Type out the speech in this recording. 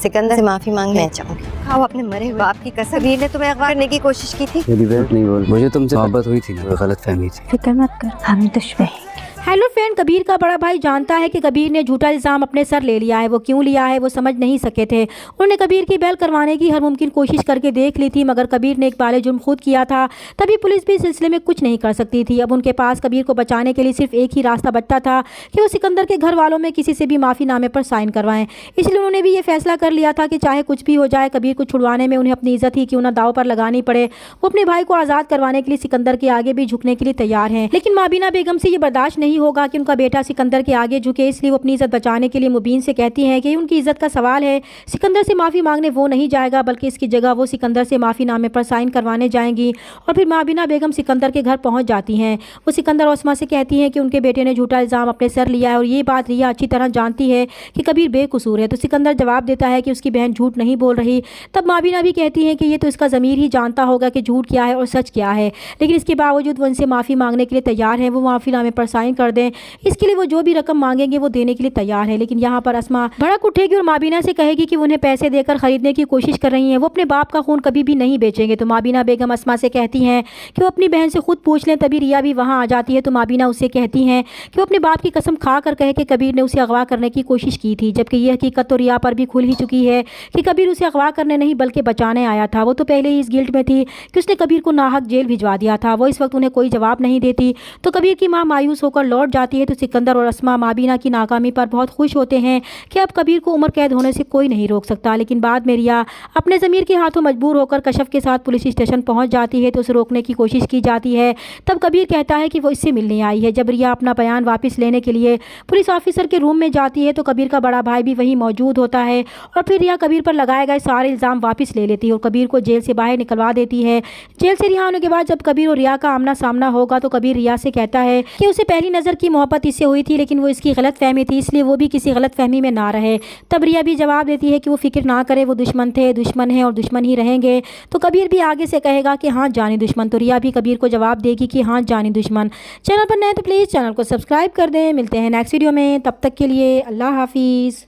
सिकंदर से माफी मांगने चाहूंगी। खाओ अपने मरे हुए बाप की कसम। कबीर ने तुम्हें अगवा करने की कोशिश की थी। मेरी बहन नहीं बोल, मुझे तुमसे मोहब्बत हुई थी ना, गलत फहमी थी। फिक्र मत कर, हम दुश्मन हैं। हेलो फ्रेंड, कबीर का बड़ा भाई जानता है कि कबीर ने झूठा इल्ज़ाम अपने सर ले लिया है। वो क्यों लिया है वो समझ नहीं सके थे। उन्होंने कबीर की बैल करवाने की हर मुमकिन कोशिश करके देख ली थी, मगर कबीर ने एक बाले जुर्म खुद किया था। तभी पुलिस भी इस सिलसिले में कुछ नहीं कर सकती थी। अब उनके पास कबीर को बचाने के लिए सिर्फ एक ही रास्ता बचता था कि वो सिकंदर के घर वालों में किसी से भी माफ़ीनामे पर साइन करवाएं। इसलिए उन्होंने भी ये फैसला कर लिया था कि चाहे कुछ भी हो जाए, कबीर को छुड़वाने में उन्हें अपनी इज्जत ही क्यों ना दाव पर लगानी पड़े। वो अपने भाई को आज़ाद करवाने के लिए सिकंदर के आगे भी झुकने के लिए तैयार हैं। लेकिन माबीना बेगम से ये बर्दाश्त नहीं होगा कि उनका बेटा सिकंदर के आगे झुके, इसलिए वो अपनी इज्जत बचाने के लिए मुबीन से कहती हैं कि उनकी इज्जत का सवाल है। सिकंदर से माफ़ी मांगने वो नहीं जाएगा, बल्कि इसकी जगह वो सिकंदर से माफ़ीनामे पर साइन करवाने जाएंगी। और फिर माबीना बेगम सिकंदर के घर पहुंच जाती हैं। वो सिकंदर और अस्मा से कहती हैं कि उनके बेटे ने झूठा इल्ज़ाम अपने सर लिया है और ये बात रिया अच्छी तरह जानती है कि कबीर बेकसूर है। तो सिकंदर जवाब देता है कि उसकी बहन झूठ नहीं बोल रही। तब माबीना भी कहती हैं कि ये तो इसका ज़मीर ही जानता होगा कि झूठ क्या है और सच क्या है, लेकिन इसके बावजूद वो उनसे माफ़ी मांगने के लिए तैयार हैं। वो माफ़ीनामे पर साइन कर दें, इसके लिए वो जो भी रकम मांगेंगे वो देने के लिए तैयार है। लेकिन यहाँ पर अस्मा भड़क उठेगी और माबीना से कहेगी कि वो उन्हें पैसे देकर खरीदने की कोशिश कर रही हैं। वो अपने बाप का खून कभी भी नहीं बेचेंगे। तो माबीना बेगम अस्मा से कहती हैं कि वो अपनी बहन से खुद पूछ लें। तभी रिया भी वहाँ आ जाती है। तो माबीना उससे कहती हैं कि वो अपने बाप की कसम खा कर कहे कि कबीर ने उसे अगवा करने की कोशिश की थी, जबकि ये हकीकत तो रिया पर भी खुल ही चुकी है कि कबीर उसे अगवा करने नहीं बल्कि बचाने आया था। वो तो पहले ही इस गिल्ट में थी कि उसने कबीर को नाहक जेल भिजवा दिया था। वो इस वक्त उन्हें कोई जवाब नहीं देती। तो कबीर की माँ मायूस होकर लौट जाती है। तो सिकंदर और अस्मा माबीना की नाकामी पर बहुत खुश होते हैं कि अब कबीर को उम्र कैद होने से कोई नहीं रोक सकता। लेकिन बाद में रिया अपने ज़मीर के हाथों मजबूर होकर कशफ के साथ पुलिस स्टेशन पहुंच जाती है। तो उसे रोकने की कोशिश की जाती है। तब कबीर कहता है कि वो इससे मिलने आई है। जब रिया अपना बयान वापस लेने के लिए पुलिस ऑफिसर के रूम में जाती है तो कबीर का बड़ा भाई भी वहीं मौजूद होता है और फिर रिया कबीर पर लगाए गए सारे इल्ज़ाम वापस ले लेती है और कबीर को जेल से बाहर निकलवा देती है। जेल से रिहा होने के बाद जब कबीर और रिया का आमना सामना होगा तो कबीर रिया से कहता है कि उसे पहली नज़र की मोहब्बत इससे हुई थी, लेकिन वो इसकी गलत फहमी थी, इसलिए वो भी किसी गलत फहमी में ना रहे। तब रिया भी जवाब देती है कि वो फिक्र ना करे, वो दुश्मन थे, दुश्मन है और दुश्मन ही रहेंगे। तो कबीर भी आगे से कहेगा कि हाँ जानी दुश्मन। तो रिया भी कबीर को जवाब देगी कि हाँ जानी दुश्मन। चैनल पर नए तो प्लीज़ चैनल को सब्सक्राइब कर दें। मिलते हैं नेक्स्ट वीडियो में, तब तक के लिए अल्लाह हाफिज़।